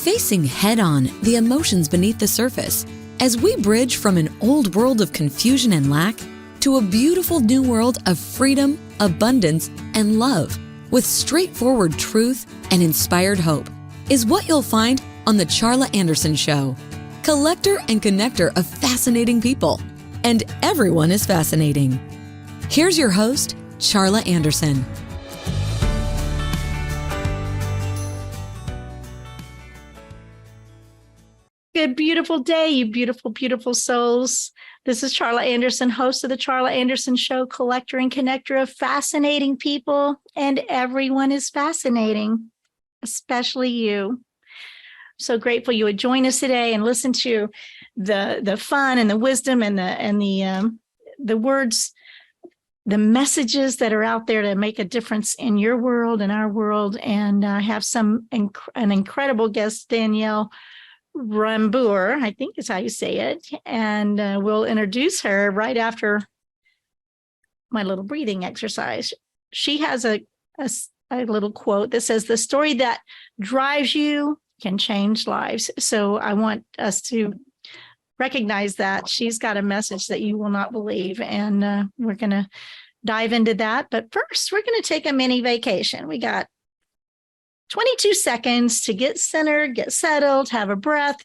facing head-on the emotions beneath the surface as we bridge from an old world of confusion and lack to a beautiful new world of freedom, abundance, and love with straightforward truth and inspired hope is what you'll find on The Charla Anderson Show. Collector and connector of fascinating people. And everyone is fascinating. Here's your host, Charla Anderson. Good, beautiful day, you beautiful, beautiful souls. This is Charla Anderson, host of the Charla Anderson Show, collector and connector of fascinating people, and everyone is fascinating, especially you. So grateful you would join us today and listen to the fun and the wisdom and the words, the messages that are out there to make a difference in your world and our world. And I have an incredible guest, Danielle Rambur, I think is how you say it. And we'll introduce her right after my little breathing exercise. She has a little quote that says, "The story that drives you can change lives." So I want us to recognize that she's got a message that you will not believe. And we're going to dive into that. But first, we're going to take a mini vacation. We got 22 seconds to get centered, get settled, have a breath,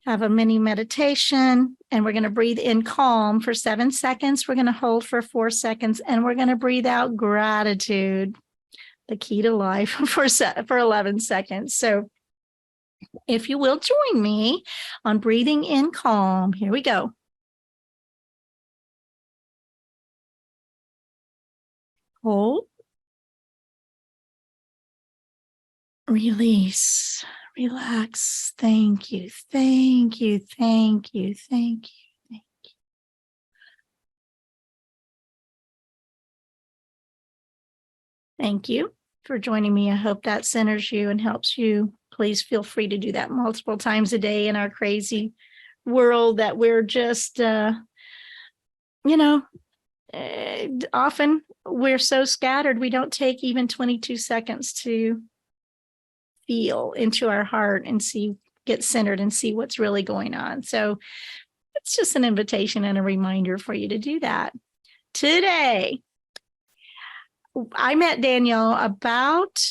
have a mini meditation, and we're going to breathe in calm for 7 seconds. We're going to hold for 4 seconds, and we're going to breathe out gratitude, the key to life, for 11 seconds. So if you will join me on breathing in calm, here we go. Hold. Release, relax. Thank you, thank you, thank you, thank you, thank you. Thank you for joining me. I hope that centers you and helps you. Please feel free to do that multiple times a day in our crazy world that we're just, often we're so scattered, we don't take even 22 seconds to feel into our heart and get centered and see what's really going on. So it's just an invitation and a reminder for you to do that. Today, I met Danielle about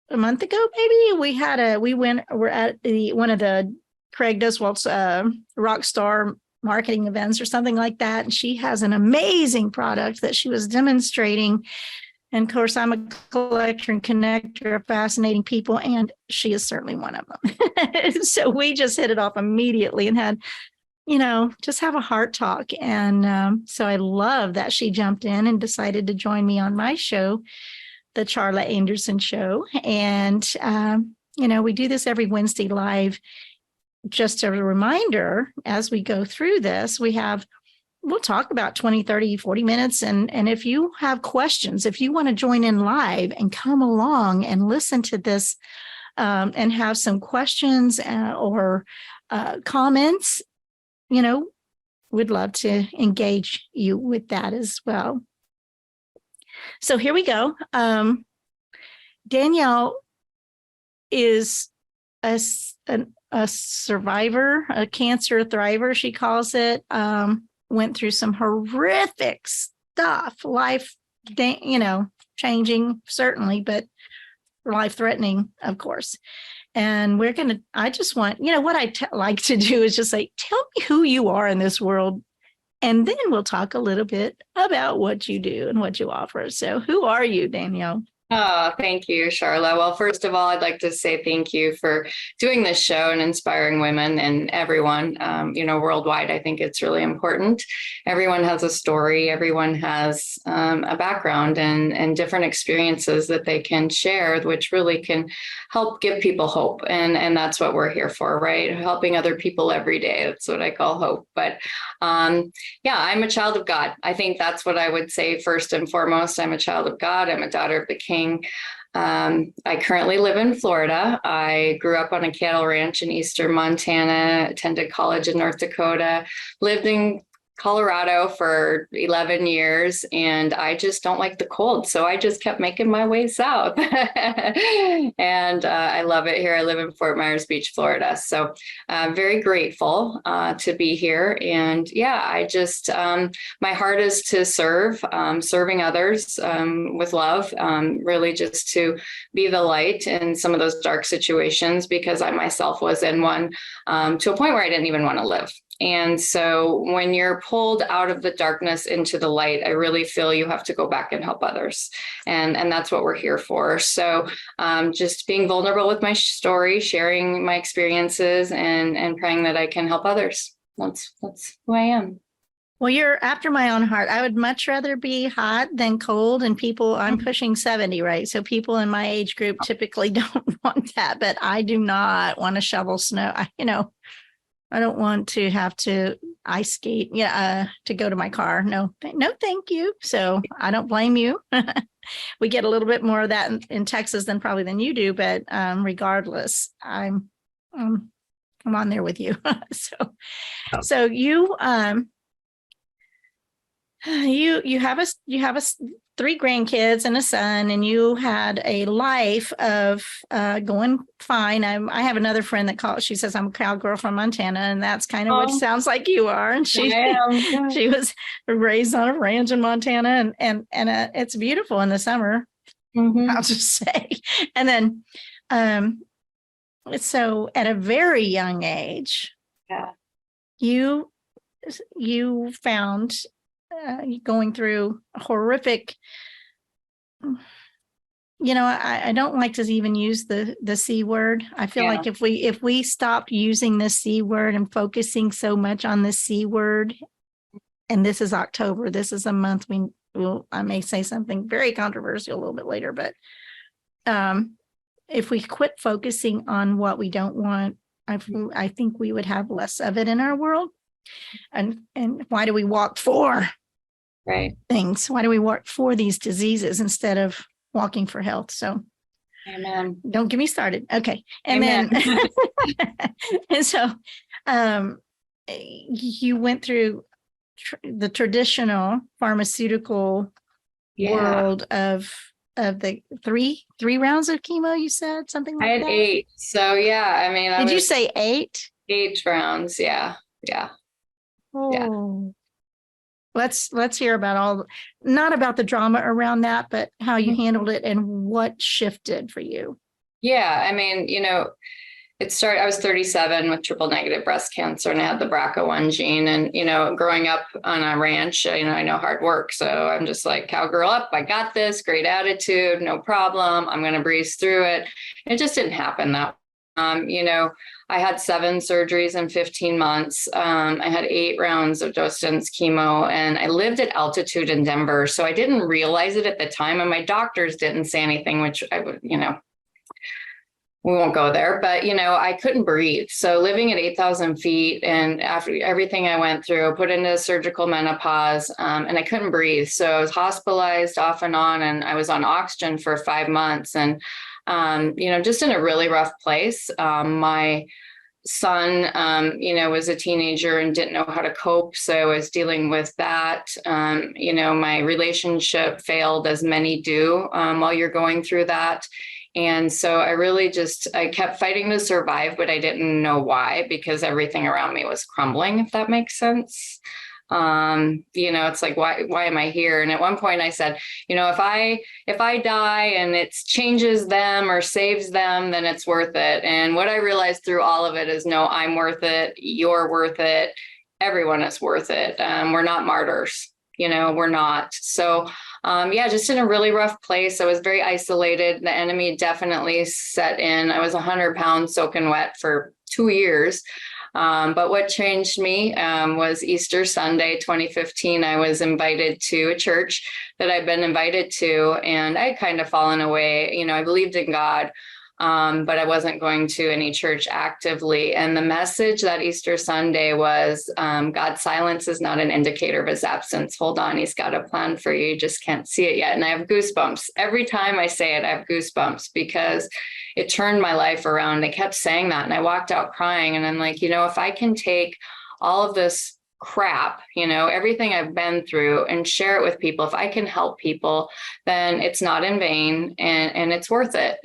a month ago, maybe. We're at one of the Craig Doswalt's rock star marketing events or something like that. And she has an amazing product that she was demonstrating. And of course, I'm a collector and connector of fascinating people, and she is certainly one of them. So we just hit it off immediately and had, just have a heart talk. And so I love that she jumped in and decided to join me on my show, the Charla Anderson Show. And, we do this every Wednesday live. Just a reminder, as we go through this, we'll talk about 20, 30, 40 minutes. And if you have questions, if you want to join in live and come along and listen to this and have some questions or comments, we'd love to engage you with that as well. So here we go. Danielle is a survivor, a cancer thriver, she calls it. Went through some horrific stuff, life, changing, certainly, but life-threatening, of course. And I just want, what I like to do is just say, tell me who you are in this world. And then we'll talk a little bit about what you do and what you offer. So who are you, Danielle? Oh, thank you, Charla. Well, first of all, I'd like to say thank you for doing this show and inspiring women and everyone, worldwide. I think it's really important. Everyone has a story. Everyone has a background and different experiences that they can share, which really can help give people hope. And that's what we're here for, right? Helping other people every day. That's what I call hope. But I'm a child of God. I think that's what I would say first and foremost. I'm a child of God. I'm a daughter of the King. I currently live in Florida. I grew up on a cattle ranch in eastern Montana, attended college in North Dakota, lived in Colorado for 11 years, and I just don't like the cold. So I just kept making my way south. And I love it here. I live in Fort Myers Beach, Florida. So I'm very grateful to be here. And yeah, I just, my heart is to serve, serving others with love, really just to be the light in some of those dark situations, because I myself was in one to a point where I didn't even want to live. And so when you're pulled out of the darkness into the light, I really feel you have to go back and help others. And that's what we're here for. So just being vulnerable with my story, sharing my experiences, and praying that I can help others. That's who I am. Well, you're after my own heart. I would much rather be hot than cold. And people, I'm pushing 70, right? So people in my age group typically don't want that, but I do not want to shovel snow. I don't want to have to ice skate, to go to my car. No, thank you. So I don't blame you. We get a little bit more of that in Texas than you do, but regardless, I'm on there with you. So you have 3 grandkids and a son, and you had a life of going fine. I have another friend that she says I'm a cowgirl from Montana, and that's kind of what sounds like you are. And she was raised on a ranch in Montana, and it's beautiful in the summer. Mm-hmm. I'll just say. And then, so at a very young age, you found. Going through horrific, I don't like to even use the C word. I feel like if we stopped using the C word and focusing so much on the C word, and this is October, this is a month I may say something very controversial a little bit later, but if we quit focusing on what we don't want, I think we would have less of it in our world. And why do we walk for things? Why do we walk for these diseases instead of walking for health? So, amen. Don't get me started. Okay. And amen. Then, and so, you went through the traditional pharmaceutical world of the three rounds of chemo. You said something like that? I had 8. So yeah, I mean, did you say 8? 8 rounds. Yeah. Oh, yeah. Let's hear about not about the drama around that, but how you handled it and what shifted for you. Yeah. I mean, it started, I was 37 with triple negative breast cancer, and I had the BRCA1 gene, and, growing up on a ranch, I know hard work. So I'm just like, cowgirl up, I got this, great attitude, no problem. I'm going to breeze through it. It just didn't happen that way. I had 7 surgeries in 15 months. I had 8 rounds of dose-dense chemo, and I lived at altitude in Denver. So I didn't realize it at the time, and my doctors didn't say anything, which I would, we won't go there, but, I couldn't breathe. So living at 8,000 feet, and after everything I went through, put into surgical menopause, and I couldn't breathe. So I was hospitalized off and on, and I was on oxygen for 5 months, and just in a really rough place. My son, was a teenager and didn't know how to cope. So I was dealing with that. My relationship failed, as many do while you're going through that. And so I really I kept fighting to survive, but I didn't know why, because everything around me was crumbling, if that makes sense. It's like, why am I here? And at one point I said, if I die and it changes them or saves them, then it's worth it. And what I realized through all of it is, no, I'm worth it. You're worth it. Everyone is worth it. We're not martyrs, we're not. So, just in a really rough place. I was very isolated. The enemy definitely set in. I was 100 pounds soaking wet for 2 years. But what changed me was Easter Sunday, 2015. I was invited to a church that I'd been invited to, and I'd kind of fallen away. I believed in God, but I wasn't going to any church actively. And the message that Easter Sunday was, God's silence is not an indicator of his absence. Hold on, he's got a plan for you. You just can't see it yet. And I have goosebumps. Every time I say it, I have goosebumps, because it turned my life around. I kept saying that, and I walked out crying. And I'm like, if I can take all of this crap, everything I've been through, and share it with people. If I can help people, then it's not in vain, and it's worth it,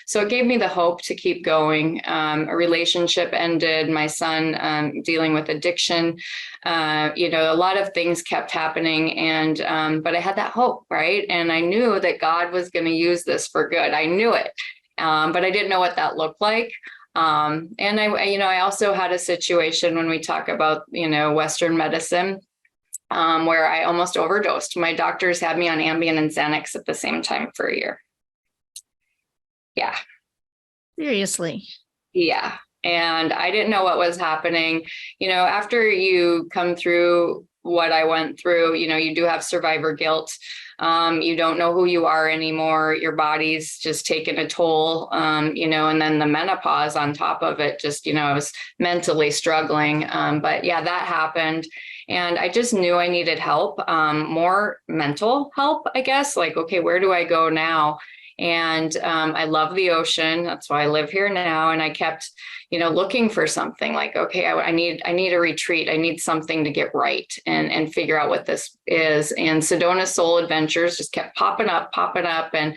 So it gave me the hope to keep going. A relationship ended, my son dealing with addiction, a lot of things kept happening, and but I had that hope, right? And I knew that God was going to use this for good. I knew it, but I didn't know what that looked like. And I also had a situation when we talk about, Western medicine, where I almost overdosed. My doctors had me on Ambien and Xanax at the same time for a year. Yeah. Seriously. Yeah. And I didn't know what was happening. After you come through what I went through, you do have survivor guilt. You don't know who you are anymore. Your body's just taken a toll, and then the menopause on top of it, just, I was mentally struggling. But yeah, that happened. And I just knew I needed help, more mental help, I guess. Like, okay, where do I go now? And I love the ocean. That's why I live here now. And I kept, looking for something like, okay, I need a retreat. I need something to get right and figure out what this is. And Sedona Soul Adventures just kept popping up. And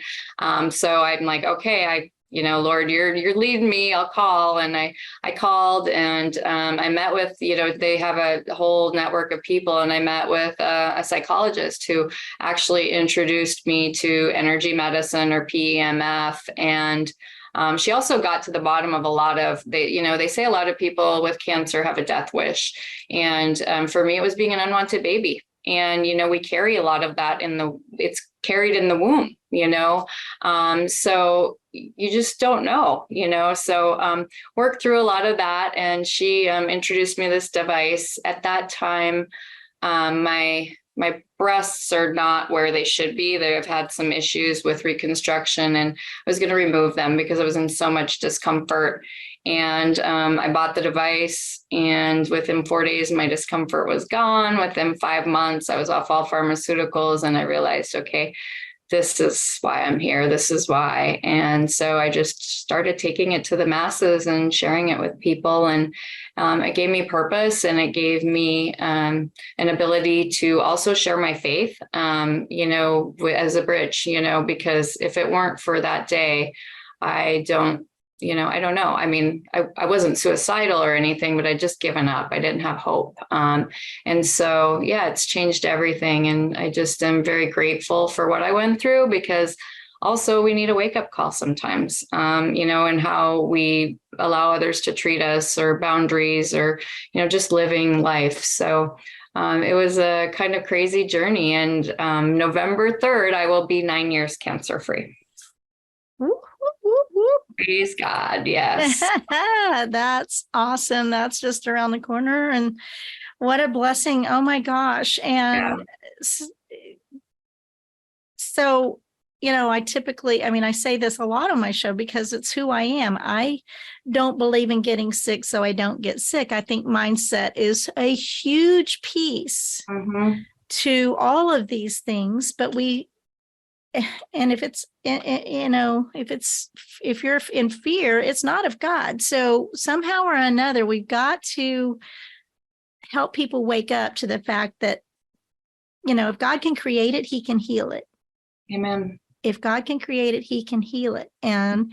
so I'm like, okay, Lord, you're leading me, I'll call. And I called, and I met with, they have a whole network of people. And I met with a psychologist who actually introduced me to energy medicine, or PEMF. And she also got to the bottom of a lot of, they say a lot of people with cancer have a death wish. And for me, it was being an unwanted baby. And, we carry a lot of that it's carried in the womb, so you just don't know, so worked through a lot of that. And she introduced me to this device. At that time, my breasts are not where they should be. They have had some issues with reconstruction, and I was going to remove them because I was in so much discomfort. And I bought the device, and within 4 days, my discomfort was gone. Within 5 months, I was off all pharmaceuticals, and I realized, okay, this is why I'm here. This is why. And so I just started taking it to the masses and sharing it with people. And it gave me purpose, and it gave me an ability to also share my faith, as a bridge, because if it weren't for that day, I don't know. I mean, I wasn't suicidal or anything, but I'd just given up. I didn't have hope. And so, yeah, it's changed everything. And I just am very grateful for what I went through, because also we need a wake up call sometimes, and how we allow others to treat us, or boundaries, or, just living life. So it was a kind of crazy journey. And November 3rd, I will be 9 years cancer free. Praise God. Yes. That's awesome. That's just around the corner. And what a blessing. Oh my gosh. And so, I say this a lot on my show because it's who I am. I don't believe in getting sick, so I don't get sick. I think mindset is a huge piece to all of these things, but if you're in fear, it's not of God. So somehow or another, we've got to help people wake up to the fact that, if God can create it, he can heal it. Amen. If God can create it, he can heal it. And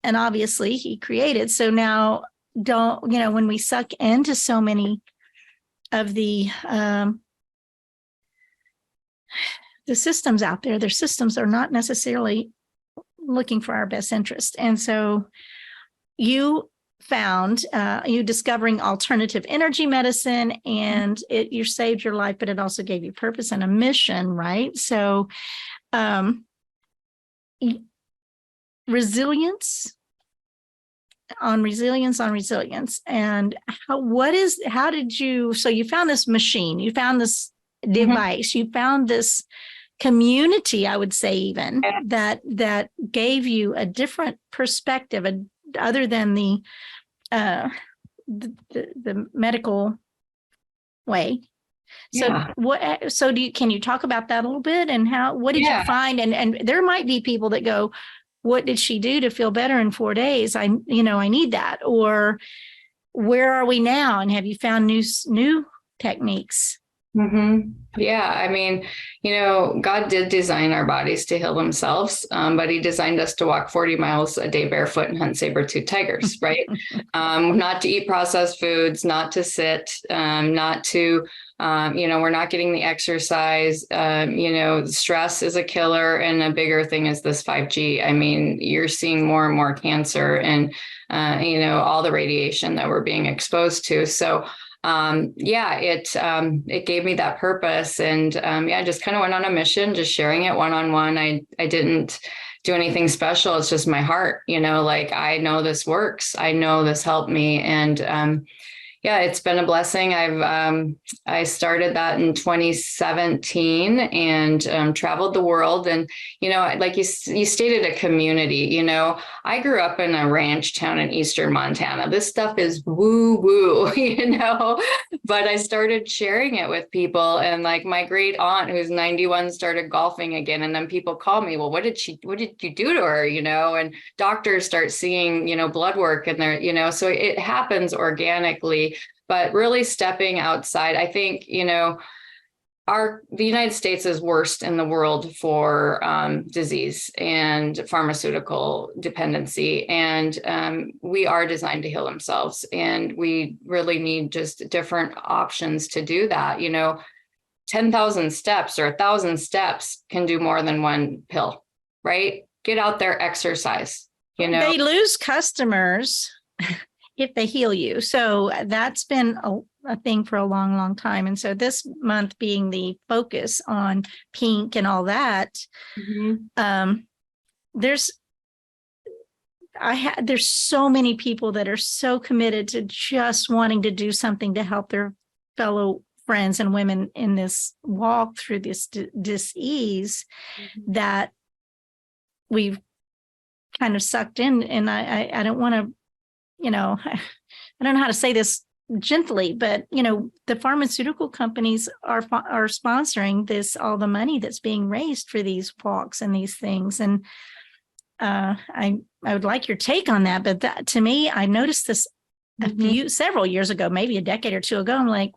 obviously he created. So now when we suck into so many of the systems out there, their systems are not necessarily looking for our best interest. And so you found you discovering alternative energy medicine, and you saved your life, but it also gave you purpose and a mission, right? So resilience. And how did you, so you found this machine, you found this device, you found this community, I would say, even that gave you a different perspective, other than the medical way. So can you talk about that a little bit, and what did you find? And there might be people that go, what did she do to feel better in 4 days? I need that. Or where are we now? And have you found new techniques. Yeah, I mean, God did design our bodies to heal themselves, but he designed us to walk 40 miles a day barefoot and hunt saber-toothed tigers, right? Not to eat processed foods, not to sit, not to, we're not getting the exercise. Stress is a killer, and a bigger thing is this 5G. I mean, you're seeing more and more cancer and, all the radiation that we're being exposed to. So it gave me that purpose, and I just kind of went on a mission, just sharing it one-on-one. I didn't do anything special. It's just my heart, like, I know this works. I know this helped me. And it's been a blessing. I started that in 2017 and traveled the world. And, like you stated, a community, I grew up in a ranch town in Eastern Montana. This stuff is woo woo, but I started sharing it with people. And like my great aunt, who's 91, started golfing again. And then people call me, well, what did you do to her? And doctors start seeing, blood work and they're, so it happens organically. But really stepping outside, I think, the United States is worst in the world for disease and pharmaceutical dependency. And we are designed to heal themselves. And we really need just different options to do that. 10,000 steps or 1,000 steps can do more than one pill, right? Get out there, exercise, They lose customers if they heal you. So that's been a thing for a long, long time. And so this month being the focus on pink and all that, there's so many people that are so committed to just wanting to do something to help their fellow friends and women in this walk through this disease that we've kind of sucked in. And I don't want to, I don't know how to say this gently, but, the pharmaceutical companies are sponsoring this, all the money that's being raised for these walks and these things. And I would like your take on that. But that, to me, I noticed this several years ago, maybe a decade or two ago. I'm like,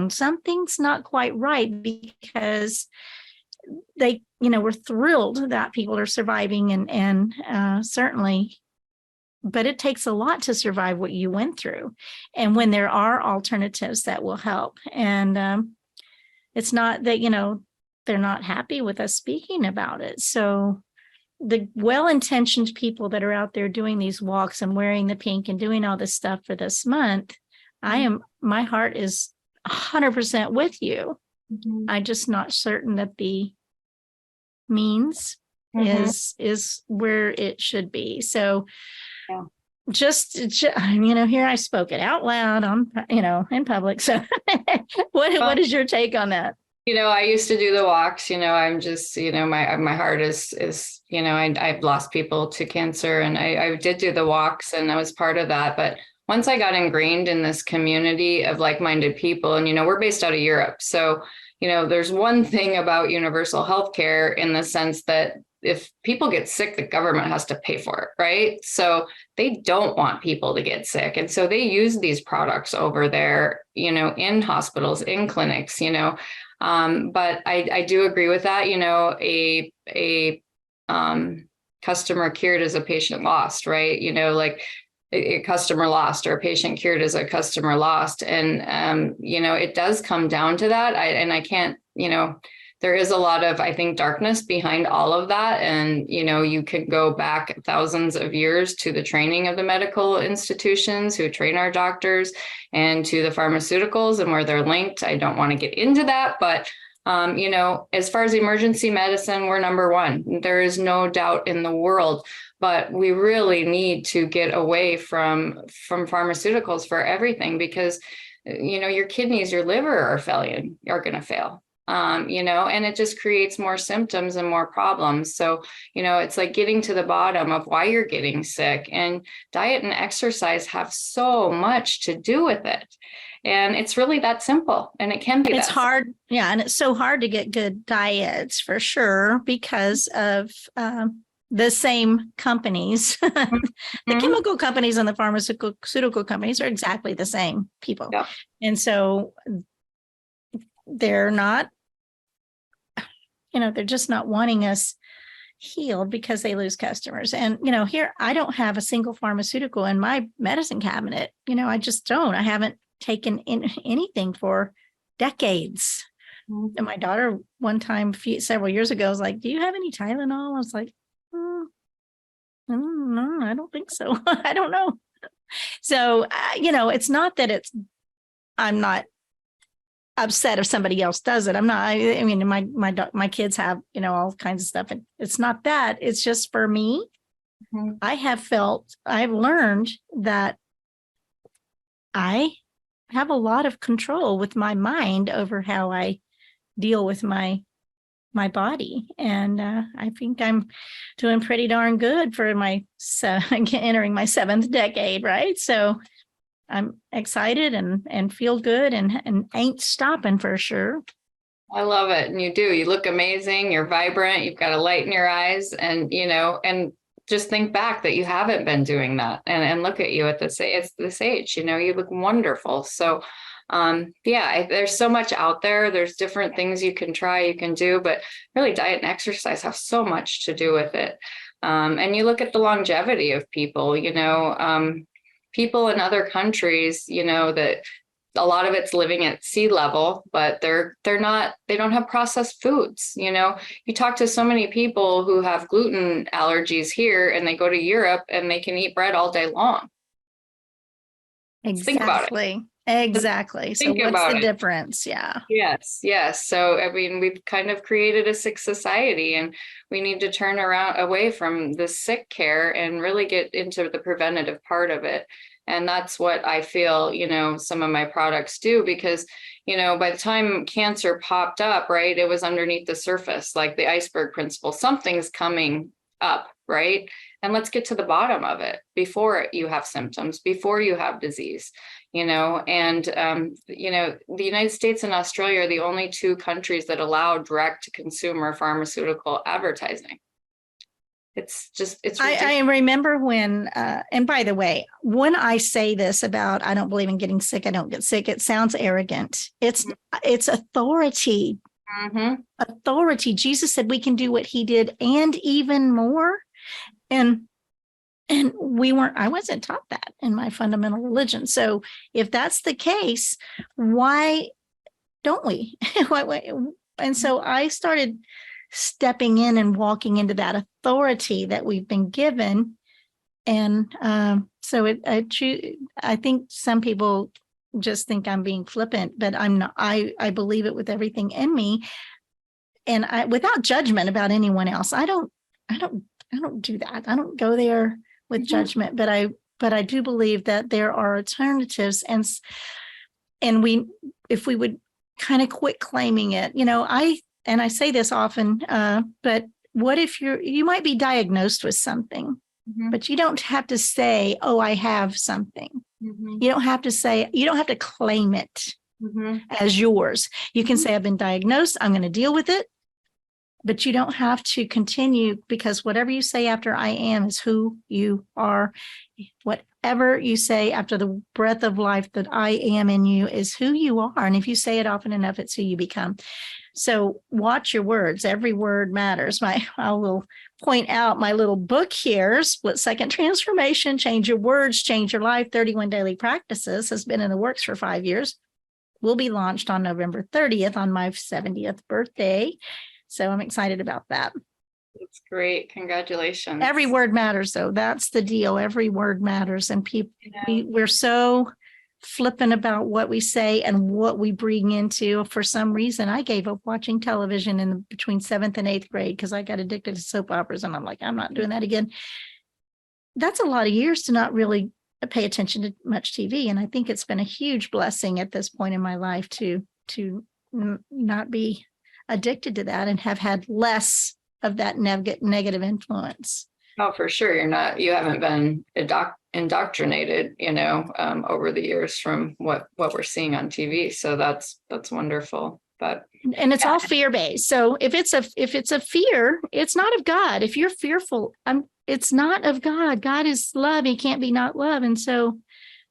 something's not quite right, because they, we're thrilled that people are surviving and certainly. But it takes a lot to survive what you went through. And when there are alternatives that will help. And it's not that, they're not happy with us speaking about it. So the well-intentioned people that are out there doing these walks and wearing the pink and doing all this stuff for this month, my heart is 100% with you. I'm just not certain that the means is where it should be. So just here I spoke it out loud on, in public. So what is your take on that? I used to do the walks, I'm just, my heart is, I've lost people to cancer, and I did do the walks, and I was part of that. But once I got ingrained in this community of like-minded people, and, we're based out of Europe. So, there's one thing about universal healthcare in the sense that if people get sick, the government has to pay for it, right? So they don't want people to get sick. And so they use these products over there, in hospitals, in clinics, but I do agree with that. A customer cured is a patient lost, right? Like a customer lost or a patient cured is a customer lost. And, it does come down to that. I can't, there is a lot of, I think, darkness behind all of that. And, you could go back thousands of years to the training of the medical institutions who train our doctors and to the pharmaceuticals and where they're linked. I don't want to get into that, but, as far as emergency medicine, we're number one. There is no doubt in the world, but we really need to get away from pharmaceuticals for everything, because, your kidneys, your liver are going to fail. And it just creates more symptoms and more problems. So, it's like getting to the bottom of why you're getting sick, and diet and exercise have so much to do with it. And it's really that simple, and it can be. It's hard. Yeah. And it's so hard to get good diets for sure because of, the same companies. The chemical companies and the pharmaceutical companies are exactly the same people. Yeah. And so they're not, they're just not wanting us healed because they lose customers. And, here, I don't have a single pharmaceutical in my medicine cabinet. I just don't. I haven't taken in anything for decades. And my daughter one time, several years ago, was like, do you have any Tylenol? I was like, no, I don't think so. I don't know. So, it's not that I'm not upset if somebody else does it. I'm not, I mean, my kids have, all kinds of stuff. And it's not that. It's just for me. I've learned that I have a lot of control with my mind over how I deal with my body. And I think I'm doing pretty darn good for entering my 7th decade, right? So I'm excited and feel good and ain't stopping for sure. I love it. And you look amazing. You're vibrant. You've got a light in your eyes, and, and just think back that you haven't been doing that, and look at you at this age, you look wonderful. So there's so much out there. There's different things you can try, you can do, but really diet and exercise have so much to do with it. And you look at the longevity of people, people in other countries, that a lot of it's living at sea level, but they don't have processed foods. You talk to so many people who have gluten allergies here, and they go to Europe and they can eat bread all day long. Exactly. Think about it. Exactly. So what's the difference? Yeah. Yes. So, I mean, we've kind of created a sick society, and we need to turn away from the sick care and really get into the preventative part of it. And that's what I feel, some of my products do, because, by the time cancer popped up, right, it was underneath the surface, like the iceberg principle. Something's coming up, right? And let's get to the bottom of it before you have symptoms, before you have disease, and, the United States and Australia are the only 2 countries that allow direct to consumer pharmaceutical advertising. It's I remember when, and by the way, when I say this about, I don't believe in getting sick, I don't get sick, it sounds arrogant. It's authority. Authority. Jesus said we can do what he did and even more. And I wasn't taught that in my fundamental religion. So if that's the case, why don't we? And so I started stepping in and walking into that authority that we've been given. And so I think some people just think I'm being flippant, but I'm not. I believe it with everything in me, and without judgment about anyone else. I don't do that. I don't go there with judgment, but I do believe that there are alternatives, and if we would kind of quit claiming it, I say this often, but what if you might be diagnosed with something, but you don't have to say, oh, I have something. You don't have to claim it as yours. You can say, I've been diagnosed, I'm going to deal with it, but you don't have to continue, because whatever you say after I am is who you are. Whatever you say after the breath of life that I am in you is who you are. And if you say it often enough, it's who you become. So watch your words. Every word matters. I will point out my little book here, Split Second Transformation, Change Your Words, Change Your Life, 31 Daily Practices, has been in the works for 5 years. Will be launched on November 30th on my 70th birthday. So I'm excited about that. That's great. Congratulations. Every word matters, though. That's the deal. Every word matters. And people, we're so flippant about what we say and what we bring into. For some reason, I gave up watching television in between 7th and 8th grade because I got addicted to soap operas. And I'm like, I'm not doing that again. That's a lot of years to not really pay attention to much TV. And I think it's been a huge blessing at this point in my life to not be addicted to that and have had less of that negative influence. Oh, for sure. You haven't been indoctrinated, over the years from what we're seeing on TV. So that's wonderful. But and it's all fear-based. So if it's a fear, it's not of God. If you're fearful, it's not of God. God is love. He can't be not love. And so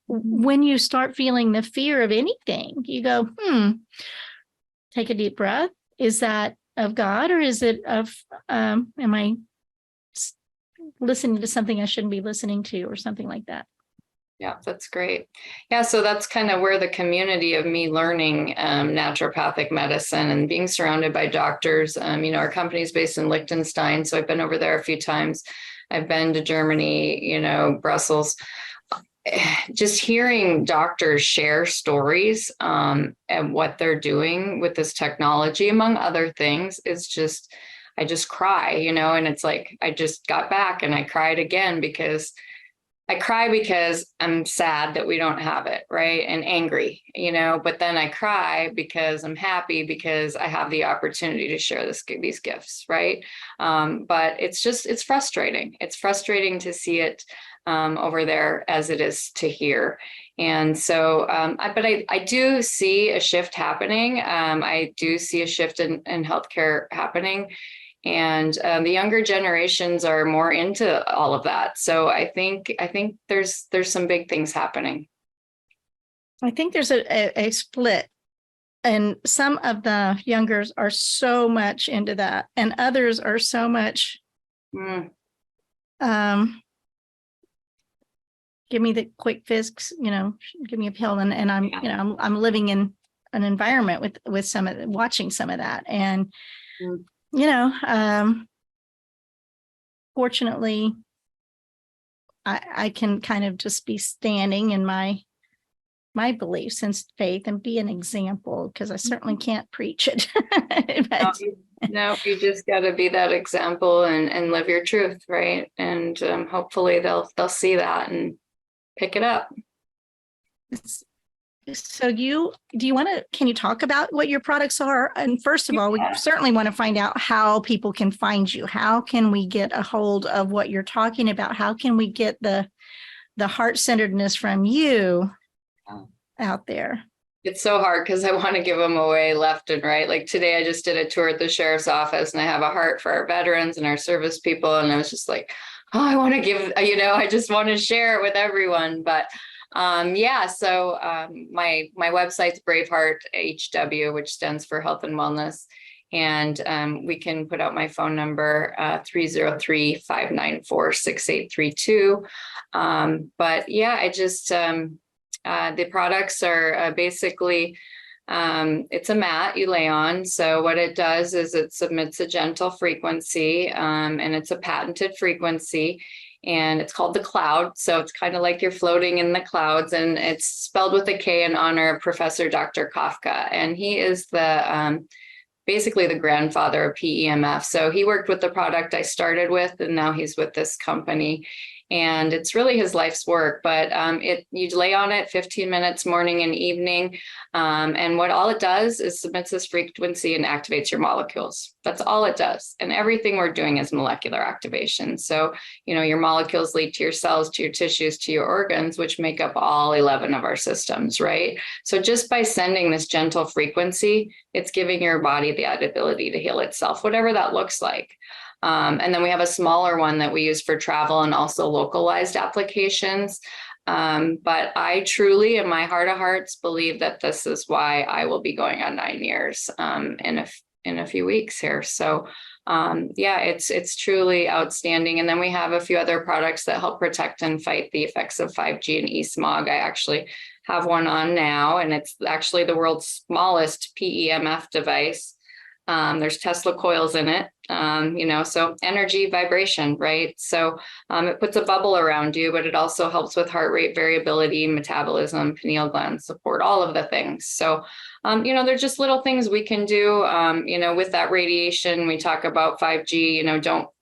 when you start feeling the fear of anything, you go, take a deep breath. Is that of God, or is it of, am I listening to something I shouldn't be listening to, or something like that? Yeah, that's great. Yeah, so that's kind of where the community of me learning naturopathic medicine and being surrounded by doctors. Our company is based in Liechtenstein, so I've been over there a few times. I've been to Germany, Brussels. Just hearing doctors share stories and what they're doing with this technology, among other things, is just, I just cry, and it's like, I just got back and I cried again because I'm sad that we don't have it, right? And angry, but then I cry because I'm happy because I have the opportunity to share these gifts, right? But it's frustrating. It's frustrating to see it over there as it is to hear. And so, I do see a shift happening. I do see a shift in healthcare happening. And the younger generations are more into all of that. So I think there's some big things happening. I think there's a split, and some of the youngers are so much into that, and others are so much, give me the quick fix, give me a pill, and I'm living in an environment with some of watching some of that, and. Fortunately, I can kind of just be standing in my beliefs and faith and be an example, because I certainly can't preach it. But, no, you just got to be that example and live your truth, right? And hopefully they'll see that and pick it up. So can you talk about what your products are? And first of all, we certainly want to find out how people can find you. How can we get a hold of what you're talking about? How can we get the heart-centeredness from you out there? It's so hard because I want to give them away left and right. Like today, I just did a tour at the sheriff's office, and I have a heart for our veterans and our service people. And I was just like, I want to give, I just want to share it with everyone. But so my website's Braveheart HW, which stands for Health and Wellness. And we can put out my phone number, 303-594-6832. The products are basically, it's a mat you lay on. So what it does is it submits a gentle frequency, and it's a patented frequency. And it's called the cloud. So it's kind of like you're floating in the clouds, and it's spelled with a K in honor of Professor Dr. Kafka. And he is basically the grandfather of PEMF. So he worked with the product I started with, and now he's with this company. And it's really his life's work, but you lay on it 15 minutes morning and evening. And what all it does is submits this frequency and activates your molecules. That's all it does. And everything we're doing is molecular activation. So, your molecules lead to your cells, to your tissues, to your organs, which make up all 11 of our systems, right? So just by sending this gentle frequency, it's giving your body the ability to heal itself, whatever that looks like. And then we have a smaller one that we use for travel and also localized applications. But I truly, in my heart of hearts, believe that this is why I will be going on 9 years in a few weeks here. So it's truly outstanding. And then we have a few other products that help protect and fight the effects of 5G and e-smog. I actually have one on now, and it's actually the world's smallest PEMF device. There's Tesla coils in it, so energy vibration, right? So it puts a bubble around you, but it also helps with heart rate variability, metabolism, pineal gland support, all of the things. So, there's just little things we can do, with that radiation. We talk about 5G,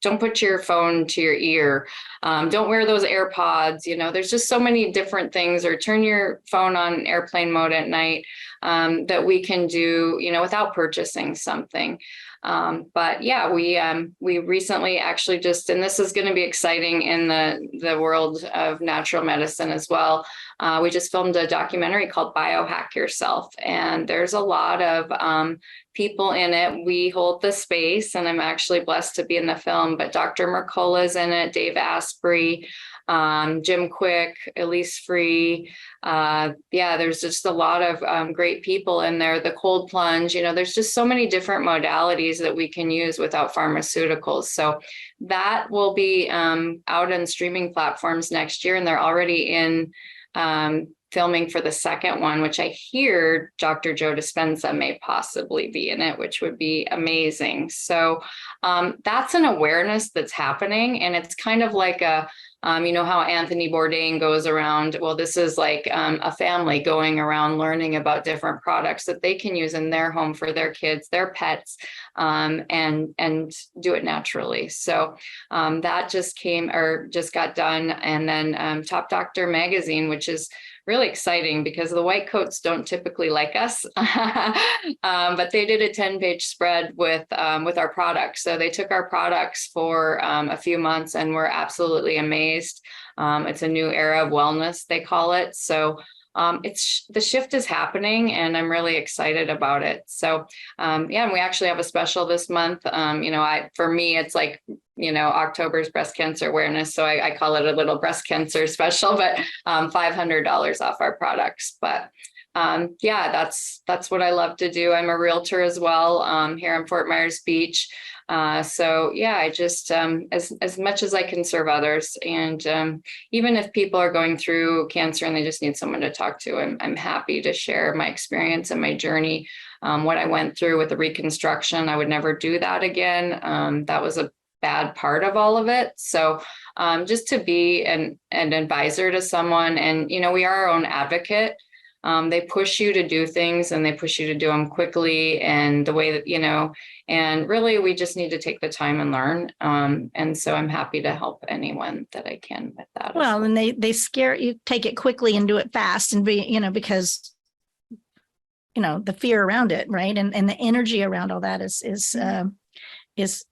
don't put your phone to your ear. Don't wear those AirPods. There's just so many different things, or turn your phone on airplane mode at night, that we can do, without purchasing something. But yeah, we recently actually and this is going to be exciting in the world of natural medicine as well. We just filmed a documentary called Biohack Yourself, and there's a lot of people in it. We hold the space, and I'm actually blessed to be in the film, but Dr. Mercola's in it, Dave Asprey, Jim Quick, Elise Free. There's just a lot of great people in there. The cold plunge, there's just so many different modalities that we can use without pharmaceuticals. So that will be out on streaming platforms next year, and they're already in filming for the second one, which I hear Dr. Joe Dispenza may possibly be in it, which would be amazing. So that's an awareness that's happening, and it's kind of like you know how Anthony Bourdain goes around. Well, this is like a family going around learning about different products that they can use in their home for their kids, their pets, and do it naturally. So that just got done. And then Top Doctor Magazine, which is really exciting because the white coats don't typically like us, but they did a 10-page spread with our products. So they took our products for a few months, and we're absolutely amazed. It's a new era of wellness, they call it. So the shift is happening, and I'm really excited about it. So and we actually have a special this month. For me, it's like, October's breast cancer awareness. So I call it a little breast cancer special, but $500 off our products. But that's what I love to do. I'm a realtor as well here in Fort Myers Beach. I just, as much as I can serve others. And even if people are going through cancer and they just need someone to talk to, I'm happy to share my experience and my journey. What I went through with the reconstruction, I would never do that again. That was a bad part of all of it. So just to be an advisor to someone, and, we are our own advocate. They push you to do things, and they push you to do them quickly, and the way that, and really we just need to take the time and learn. And so I'm happy to help anyone that I can with that. Well, and they scare you, take it quickly and do it fast, and be, because, the fear around it. Right. And the energy around all that is it's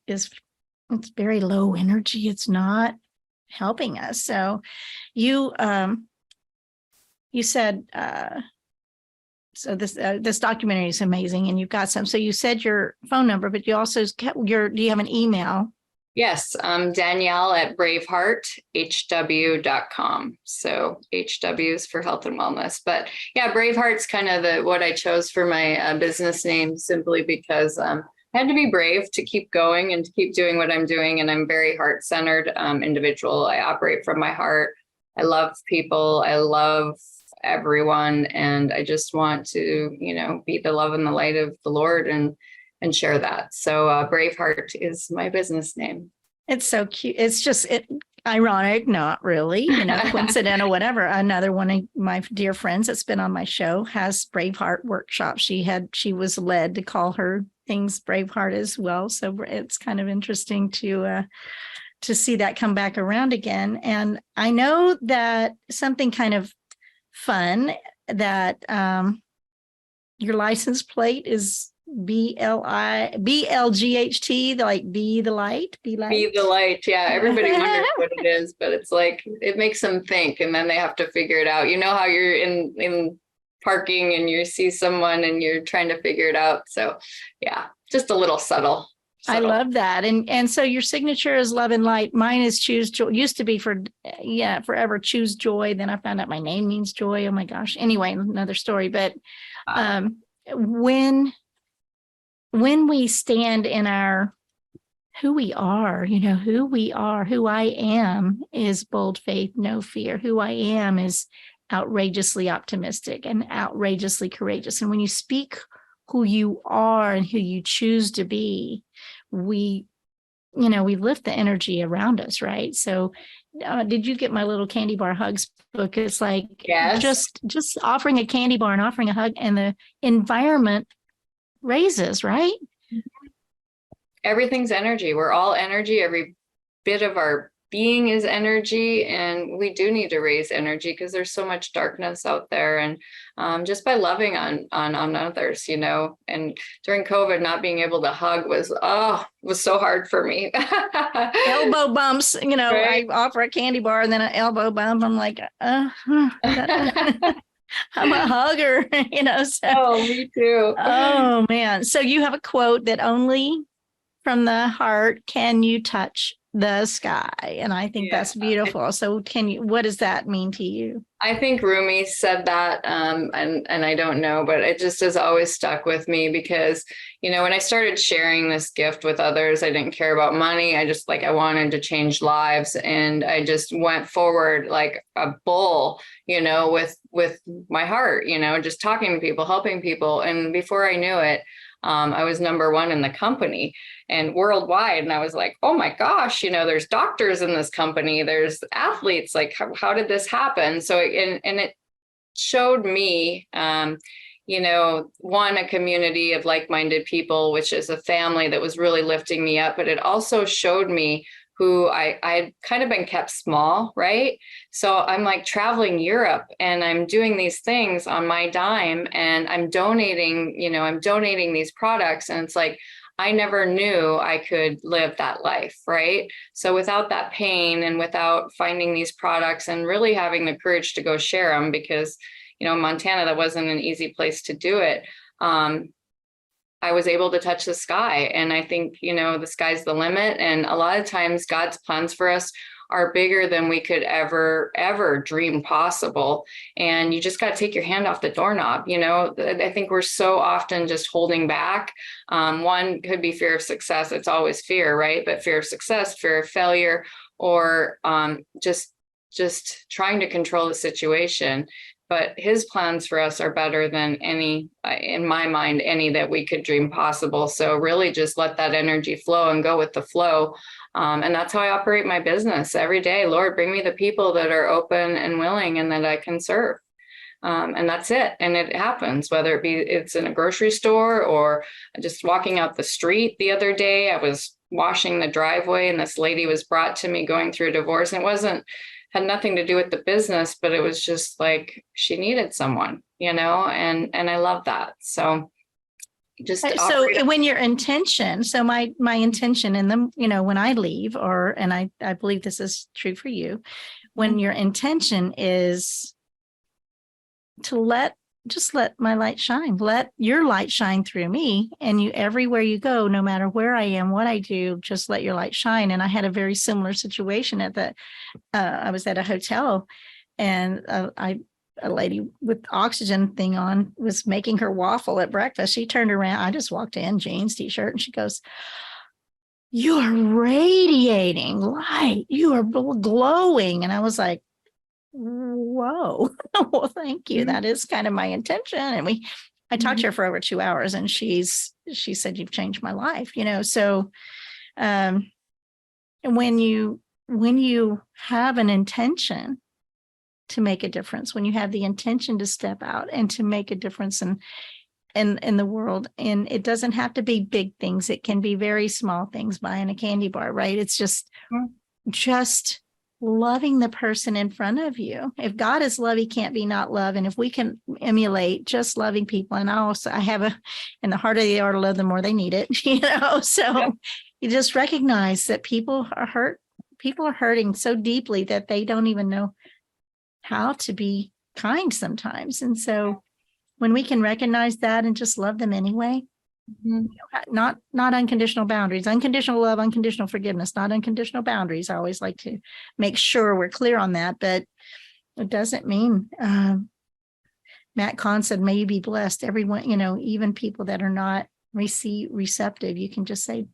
very low energy. It's not helping us. So you said, so this documentary is amazing, and you've got some. So you said your phone number, but you also kept do you have an email? Yes, Danielle at bravehearthw.com. So HW is for health and wellness. But yeah, Braveheart's kind of what I chose for my business name, simply because I had to be brave to keep going and to keep doing what I'm doing. And I'm very heart-centered individual. I operate from my heart. I love people. I love everyone. And I just want to, be the love and the light of the Lord and share that. So Braveheart is my business name. It's so cute. It's just ironic, not really, coincidental, whatever. Another one of my dear friends that's been on my show has Braveheart workshops. She was led to call her things Braveheart as well. So it's kind of interesting to see that come back around again. And I know that something kind of fun, that your license plate is BLGHT, like be the light. Be the light. Yeah, everybody wonders what it is, but it's like, it makes them think, and then they have to figure it out. How you're in parking and you see someone and you're trying to figure it out. So yeah, just a little subtle. I love that. And so your signature is love and light. Mine is choose joy. Used to be forever choose joy. Then I found out my name means joy. Oh my gosh. Anyway, another story. But when we stand in our who we are, who I am is bold faith, no fear. Who I am is outrageously optimistic and outrageously courageous. And when you speak who you are and who you choose to be, we lift the energy around us, right? So did you get my little candy bar hugs book? It's like, yes, just offering a candy bar and offering a hug, and the environment raises, right? Everything's energy. We're all energy. Every bit of our being is energy, and we do need to raise energy because there's so much darkness out there. And just by loving on others, and during COVID, not being able to hug was so hard for me. Elbow bumps, Right? I offer a candy bar and then an elbow bump. I'm like, I'm a hugger, so. Oh, me too. Oh man. So you have a quote that only from the heart can you touch the sky. And I think that's beautiful. So what does that mean to you? I think Rumi said that, and I don't know, but it just has always stuck with me because, when I started sharing this gift with others, I didn't care about money. I wanted to change lives, and I just went forward like a bull, with my heart, just talking to people, helping people. And before I knew it, I was number one in the company and worldwide. And I was like, oh my gosh, there's doctors in this company, there's athletes, like how did this happen? So, and it showed me, one, a community of like-minded people, which is a family that was really lifting me up, but it also showed me who I'd kind of been kept small, right? So I'm like traveling Europe and I'm doing these things on my dime and I'm donating these products. And it's like, I never knew I could live that life, right? So without that pain and without finding these products and really having the courage to go share them, because, Montana, that wasn't an easy place to do it. I was able to touch the sky. And I think, the sky's the limit. And a lot of times God's plans for us are bigger than we could ever dream possible. And you just got to take your hand off the doorknob. I think we're so often just holding back. One could be fear of success. It's always fear, right? But fear of success, fear of failure, or just trying to control the situation. But his plans for us are better than any, in my mind, any that we could dream possible. So really just let that energy flow and go with the flow. And that's how I operate my business every day. Lord, bring me the people that are open and willing and that I can serve. And that's it. And it happens, whether it's in a grocery store or just walking out the street. The other day, I was washing the driveway and this lady was brought to me going through a divorce. And it had nothing to do with the business, but it was just like she needed someone, and I love that. So just when your intention, so my intention in them, when I leave, and I believe this is true for you, when your intention is to just let my light shine, let your light shine through me, and you, everywhere you go, no matter where I am, what I do, just let your light shine. And I had a very similar situation I was at a hotel, and a lady with oxygen thing on was making her waffle at breakfast. She turned around. I just walked in, jeans, t-shirt, and she goes, "You are radiating light. You are glowing." And I was like, whoa. Well, thank you. That is kind of my intention. And I talked to her for over 2 hours, and she said, "You've changed my life." So and when you have an intention to make a difference, when you have the intention to step out and to make a difference in the world, and it doesn't have to be big things, it can be very small things, buying a candy bar, right? It's just loving the person in front of you. If God is love, he can't be not love. And if we can emulate just loving people, and I have in the heart of the art to love, the more they need it, so you just recognize that people are hurt. People are hurting so deeply that they don't even know how to be kind sometimes. And so when we can recognize that and just love them anyway, not unconditional boundaries, unconditional love, unconditional forgiveness, not unconditional boundaries. I always like to make sure we're clear on that, but it doesn't mean, Matt Kahn said, "May you be blessed." Everyone, even people that are not receptive, you can just say,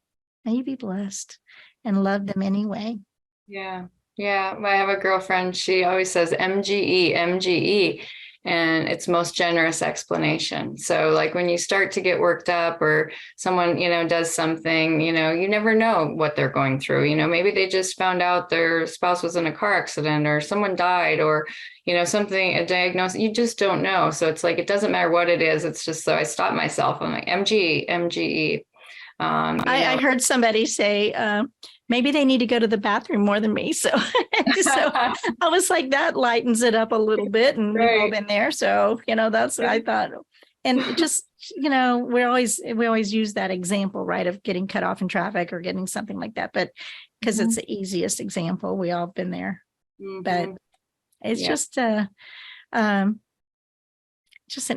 "May you be blessed," and love them anyway. Yeah. I have a girlfriend. She always says MGE, MGE. And it's most generous explanation. So like when you start to get worked up or someone, does something, you never know what they're going through. Maybe they just found out their spouse was in a car accident or someone died or, something, a diagnosis, you just don't know. So it's like, it doesn't matter what it is. It's just, so I stop myself. I'm like, MGE, MGE. I heard somebody say, maybe they need to go to the bathroom more than me. So, so I was like, that lightens it up a little bit, and we've all been there. So, that's what I thought. And just, we always use that example, right, of getting cut off in traffic or getting something like that. But because it's the easiest example, we all have been there. But it's just an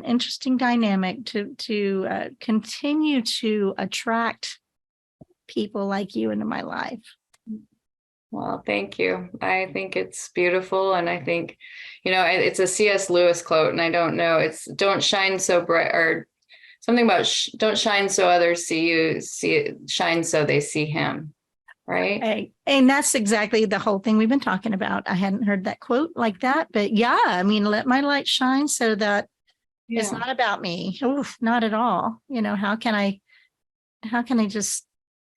interesting dynamic to continue to attract people like you into my life. Well, thank you. I think it's beautiful. And I think, it's a C.S. Lewis quote, and I don't know, it's don't shine so bright, or something about don't shine so others see you, shine so they see him. Right. And that's exactly the whole thing we've been talking about. I hadn't heard that quote like that, but let my light shine so that it's not about me. Oof, not at all. How can I just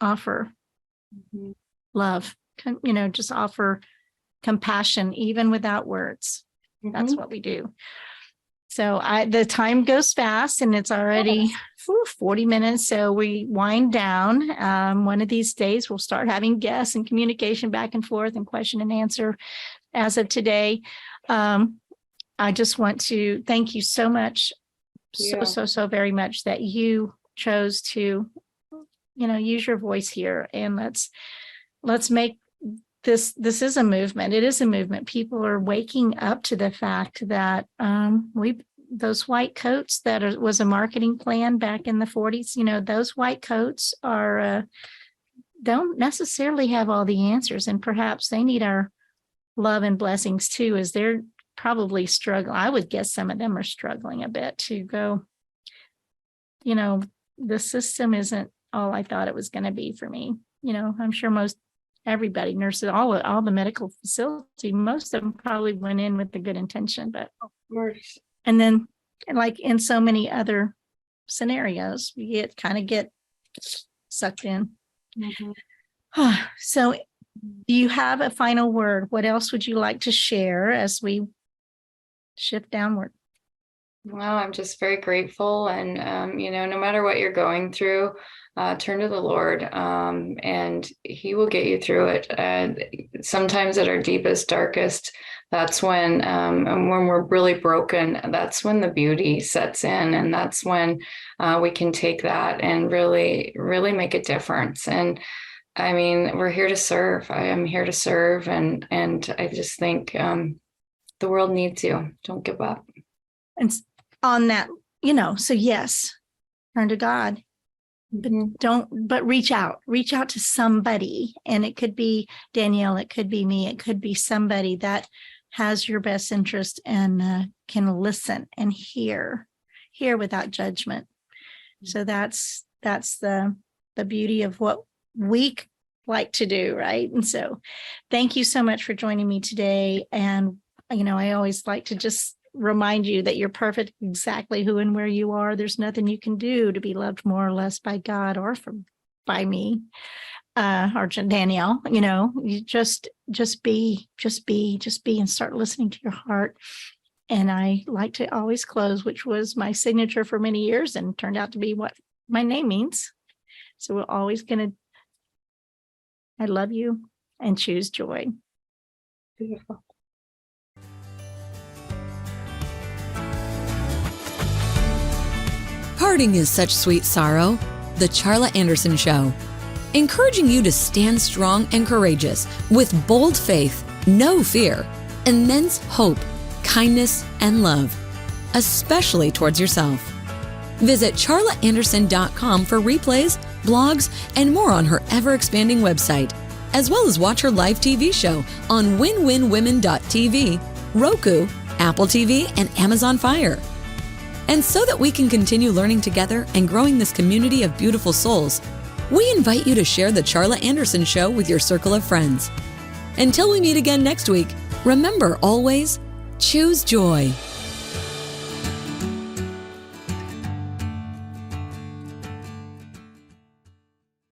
offer love, just offer compassion, even without words. That's what we do. So the time goes fast, and it's already 40 minutes. So we wind down. One of these days, we'll start having guests and communication back and forth and question and answer. As of today, I just want to thank you so much, so very much, that you chose to, use your voice here. And let's make this is a movement. It is a movement. People are waking up to the fact that those white coats was a marketing plan back in the 40s. Those white coats don't necessarily have all the answers, and perhaps they need our love and blessings too, as they're probably struggling. I would guess some of them are struggling a bit to go, the system isn't all I thought it was going to be for me. I'm sure everybody, nurses, all the medical facility, most of them probably went in with a good intention, but of course. And then, like in so many other scenarios, we get sucked in. So, do you have a final word? What else would you like to share as we shift downward? Well, I'm just very grateful, and no matter what you're going through, turn to the Lord, and He will get you through it. Sometimes at our deepest, darkest, that's when we're really broken, that's when the beauty sets in, and that's when we can take that and really, really make a difference. And I mean, we're here to serve. I am here to serve, and I just think the world needs you. Don't give up. And on that, so yes, turn to God. But reach out to somebody. And it could be Danielle, it could be me, it could be somebody that has your best interest and can listen and hear without judgment. So that's the beauty of what we like to do, right? And so thank you so much for joining me today. And I always like to just remind you that you're perfect exactly who and where you are. There's nothing you can do to be loved more or less by God or by me or Danielle. You just be and start listening to your heart. And I like to always close, which was my signature for many years and turned out to be what my name means. So we're always I love you and choose joy. Beautiful. Parting is such sweet sorrow. The Charla Anderson Show, encouraging you to stand strong and courageous with bold faith, no fear, immense hope, kindness, and love, especially towards yourself. Visit charlaanderson.com for replays, blogs, and more on her ever-expanding website, as well as watch her live TV show on winwinwomen.tv, Roku, Apple TV, and Amazon Fire. And so that we can continue learning together and growing this community of beautiful souls, we invite you to share the Charla Anderson Show with your circle of friends. Until we meet again next week, remember always, choose joy.